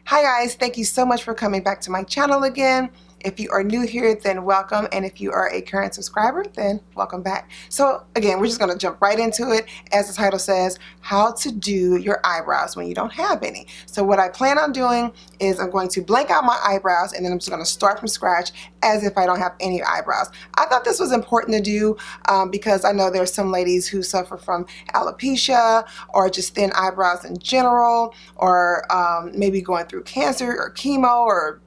Hi guys, thank you so much for coming back to my channel again. If you are new here, then welcome, and if you are a current subscriber, then welcome back. So again, we're just going to jump right into it. As the title says, how to do your eyebrows when you don't have any. So what I plan on doing is I'm going to blank out my eyebrows, and then I'm just going to start from scratch as if I don't have any eyebrows. I thought this was important to do because I know there's some ladies who suffer from alopecia or just thin eyebrows in general, or maybe going through cancer or chemo, or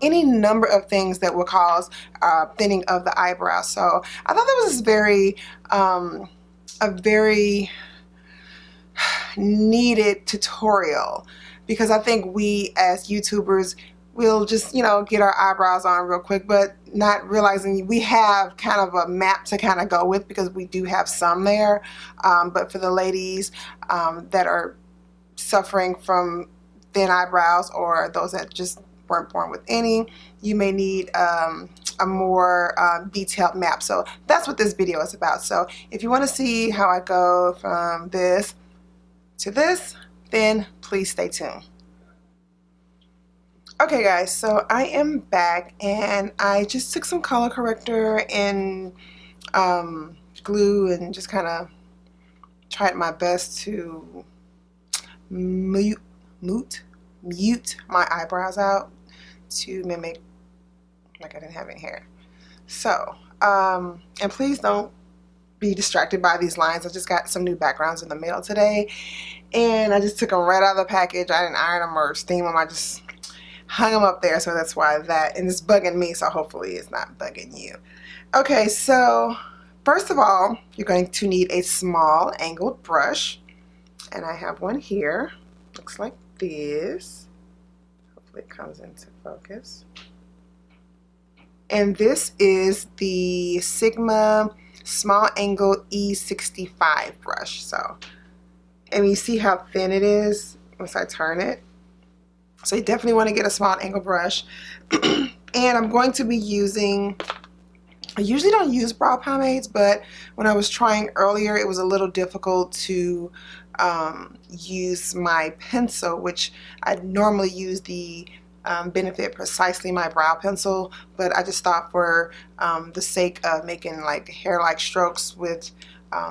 any number of things that will cause thinning of the eyebrow. So I thought that was a very needed tutorial, because I think we as YouTubers will just get our eyebrows on real quick, but not realizing we have kind of a map to kind of go with, because we do have some there. But for the ladies that are suffering from thin eyebrows, or those that just weren't born with any, you may need a more detailed map. So that's what this video is about. So if you want to see how I go from this to this, then please stay tuned. Okay guys, so I am back, and I just took some color corrector and glue and just kind of tried my best to mute my eyebrows out to mimic like I didn't have any hair. So and please don't be distracted by these lines. I just got some new backgrounds in the mail today, and I just took them right out of the package. I didn't iron them or steam them. I just hung them up there, so that's why that, and it's bugging me, so hopefully it's not bugging you. Okay, so first of all, you're going to need a small angled brush, and I have one here. Looks like this. Hopefully it comes into focus. And this is the Sigma Small Angle E65 brush. So, and you see how thin it is once I turn it. So you definitely want to get a small angle brush. And I'm going to be using, I usually don't use brow pomades, but when I was trying earlier, it was a little difficult to use my pencil, which I normally use the Benefit Precisely My Brow Pencil, but I just thought for the sake of making like hair-like strokes with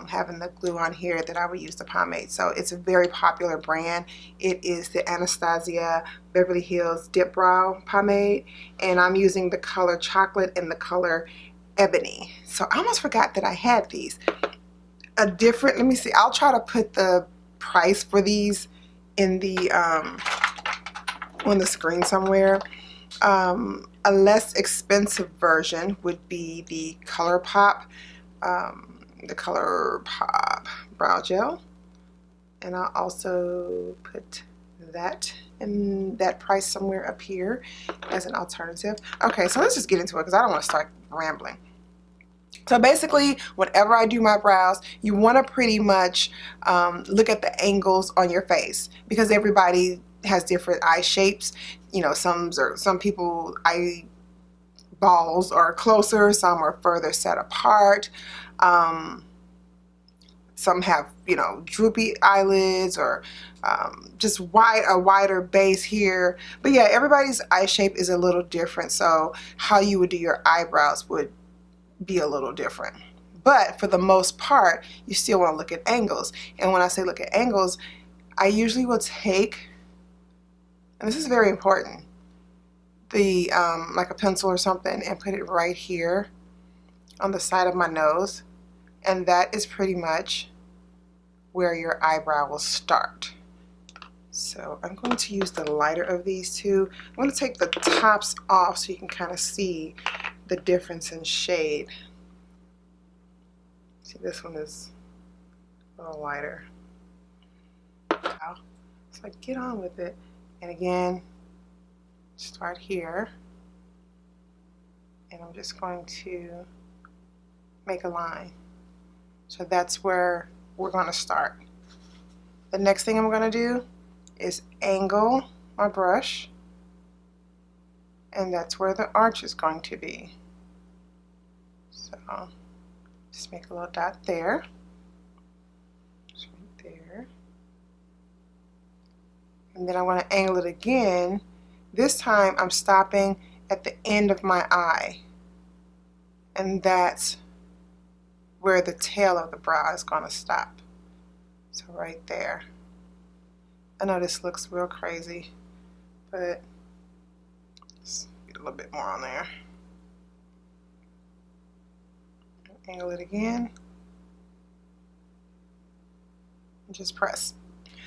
having the glue on here, that I would use the pomade. So it's a very popular brand. It is the Anastasia Beverly Hills Dip Brow Pomade, and I'm using the color Chocolate and the color Ebony. So I almost forgot that I had these. A different, let me see, I'll try to put the price for these in the on the screen somewhere. A less expensive version would be the ColourPop brow gel, and I'll also put that in that price somewhere up here as an alternative. Okay, so let's just get into it, because I don't want to start rambling. So basically, whenever I do my brows, you want to pretty much look at the angles on your face, because everybody has different eye shapes. Some people eyeballs are closer, some are further set apart. Some have, droopy eyelids, or just a wider base here. But yeah, everybody's eye shape is a little different, so how you would do your eyebrows would be a little different. But for the most part, you still want to look at angles. And when I say look at angles, I usually will take, and this is very important, the like a pencil or something, and put it right here on the side of my nose, and that is pretty much where your eyebrow will start. So I'm going to use the lighter of these two. I'm going to take the tops off so you can kind of see the difference in shade. See, this one is a little lighter. So like, get on with it. And again, start here, and I'm just going to make a line. So that's where we're going to start. The next thing I'm going to do is angle my brush, and that's where the arch is going to be. So just make a little dot there, just right there, And then I want to angle it again. This time I'm stopping at the end of my eye. And that's where the tail of the brow is going to stop. So right there. I know this looks real crazy, but let's get a little bit more on there. Angle it again. And just press.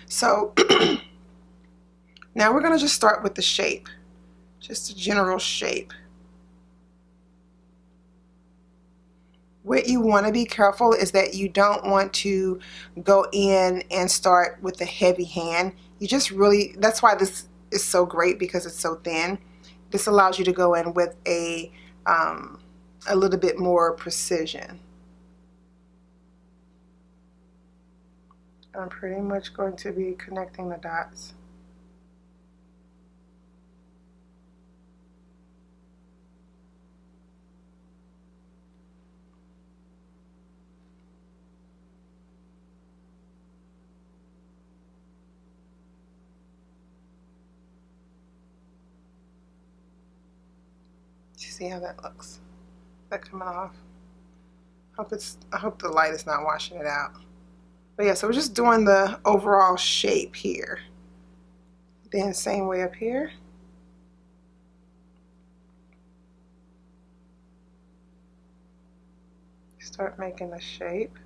So now we're going to just start with the shape. Just a general shape. What you want to be careful is that you don't want to go in and start with a heavy hand. You just really, that's why this is so great, because it's so thin. This allows you to go in with a little bit more precision. I'm pretty much going to be connecting the dots. See how that looks? Is that coming off? I hope the light is not washing it out. But yeah, so we're just doing the overall shape here. Then same way up here. Start making the shape.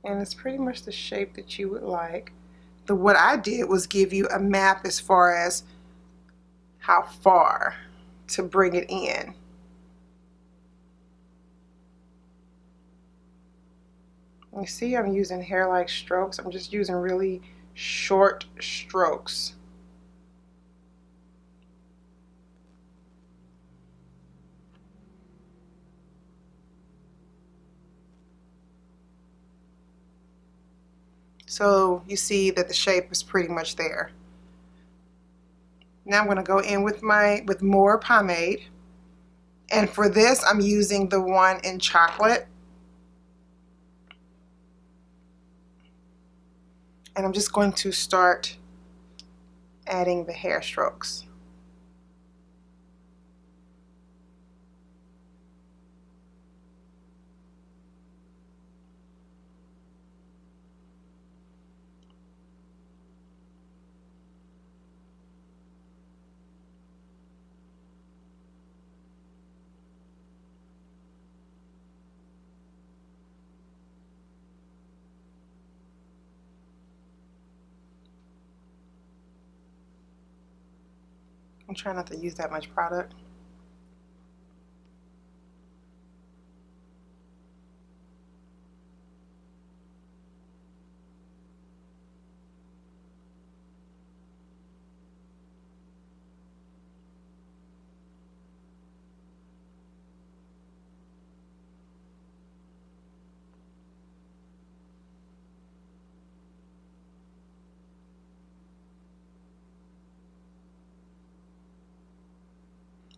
And it's pretty much the shape that you would like. What I did was give you a map as far as how far to bring it in. You see I'm using hair-like strokes. I'm just using really short strokes. So you see that the shape is pretty much there. Now I'm going to go in with more pomade. And for this, I'm using the one in chocolate. And I'm just going to start adding the hair strokes. I'm trying not to use that much product.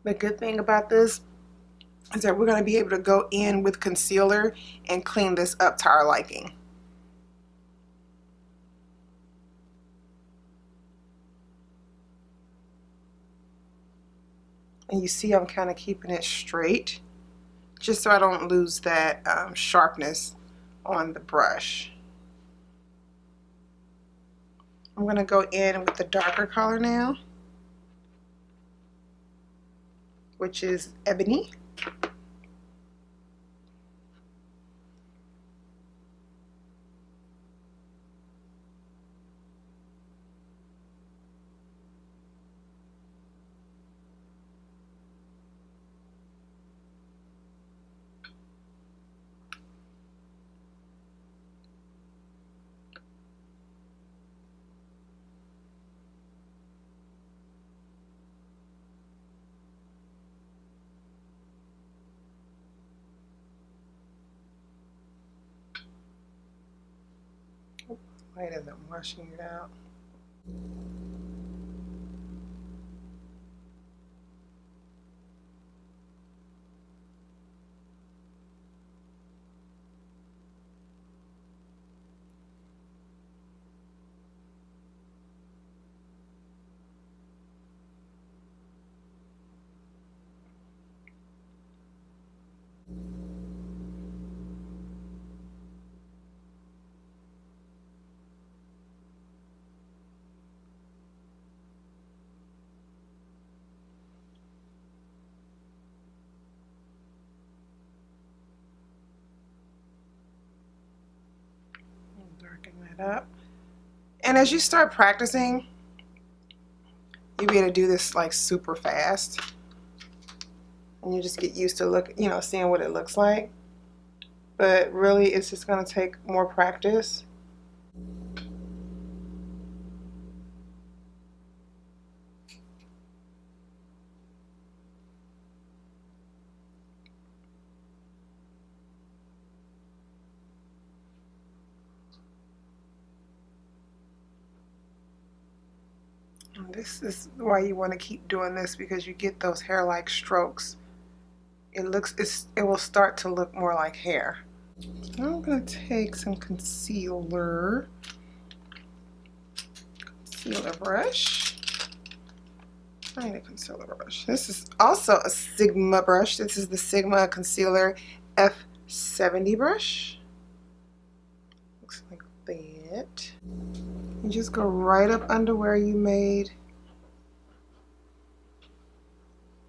The good thing about this is that we're going to be able to go in with concealer and clean this up to our liking. And you see I'm kind of keeping it straight, just so I don't lose that sharpness on the brush. I'm going to go in with the darker color now, which is Ebony. Light isn't washing it out. darken that up. And as you start practicing, you'll be able to do this like super fast. And you just get used to seeing what it looks like. But really, it's just going to take more practice. And this is why you want to keep doing this, because you get those hair-like strokes. It will start to look more like hair. I'm going to take some concealer brush. I need a concealer brush. This is also a Sigma brush. This is the Sigma Concealer F70 brush. Looks like that. You just go right up under where you made.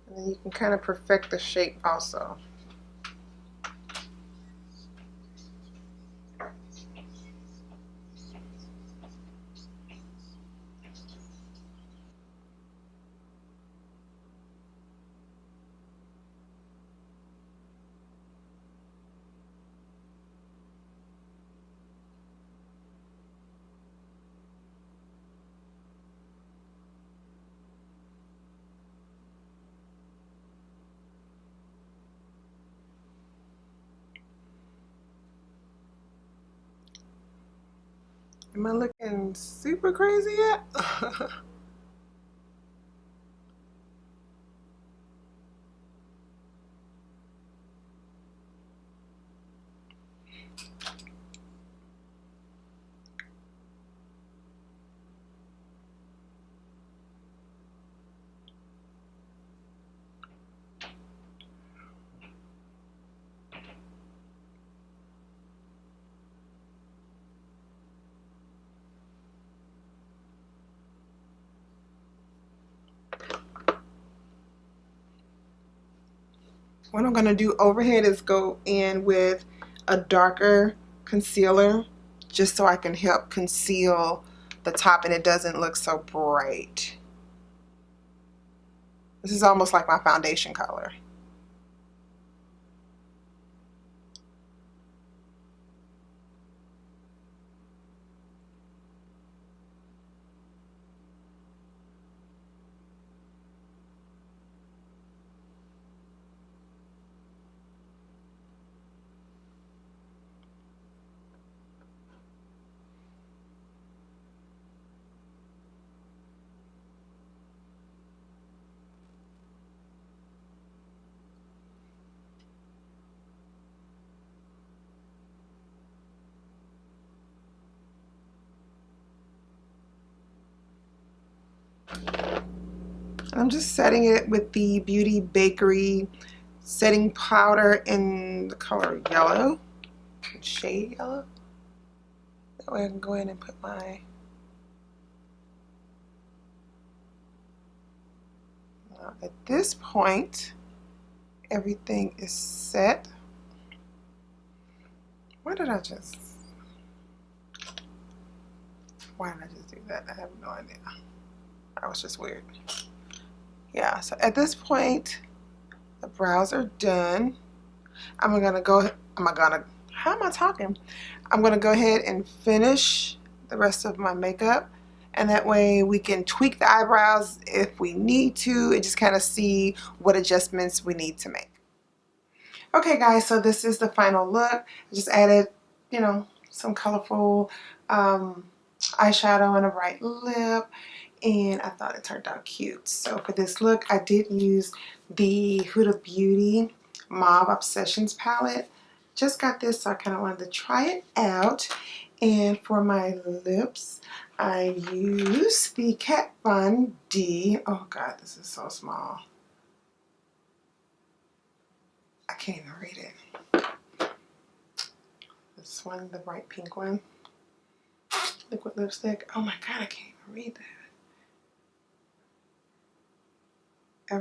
And then you can kind of perfect the shape also. Am I looking super crazy yet? What I'm going to do overhead is go in with a darker concealer, just so I can help conceal the top and it doesn't look so bright. This is almost like my foundation color. I'm just setting it with the Beauty Bakery setting powder in the color yellow, shade yellow. That way I can go in and put my at this point, everything is set. Why did I just do that? I have no idea. That was just weird. Yeah, so at this point, the brows are done. How am I talking? I'm gonna go ahead and finish the rest of my makeup, and that way we can tweak the eyebrows if we need to and just kind of see what adjustments we need to make. Okay guys, so this is the final look. I just added, some colorful eyeshadow and a bright lip, and I thought it turned out cute. So for this look, I did use the Huda Beauty Mauve Obsessions palette. Just got this, so I kind of wanted to try it out. And for my lips, I used the Kat Von D. Oh God, this is so small. I can't even read it. This one, the bright pink one. Liquid lipstick. Oh my God, I can't even read that. Oh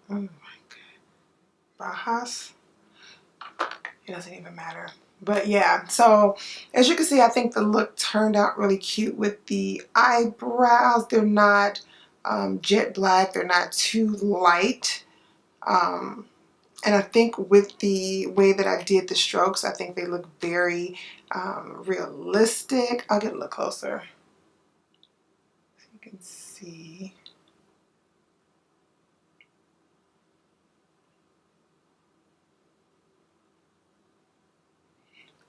my God. Bajas. It doesn't even matter. But yeah, so as you can see, I think the look turned out really cute with the eyebrows. They're not jet black. They're not too light. Um, and I think with the way that I did the strokes, I think they look very realistic. I'll get a little closer so you can see.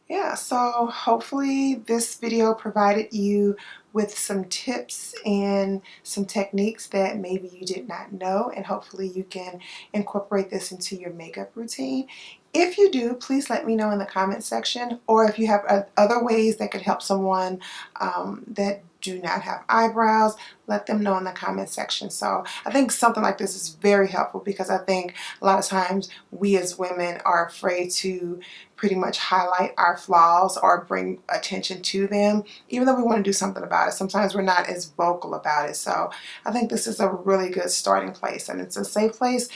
Yeah, so hopefully this video provided you with some tips and some techniques that maybe you did not know, and hopefully you can incorporate this into your makeup routine. If you do, please let me know in the comment section, or if you have other ways that could help someone that do not have eyebrows, let them know in the comment section. So I think something like this is very helpful, because I think a lot of times we as women are afraid to pretty much highlight our flaws or bring attention to them, even though we want to do something about it. Sometimes we're not as vocal about it. So I think this is a really good starting place, and it's a safe place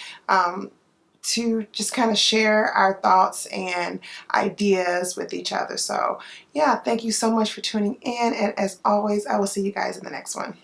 to just kind of share our thoughts and ideas with each other. So yeah, thank you so much for tuning in, and as always, I will see you guys in the next one.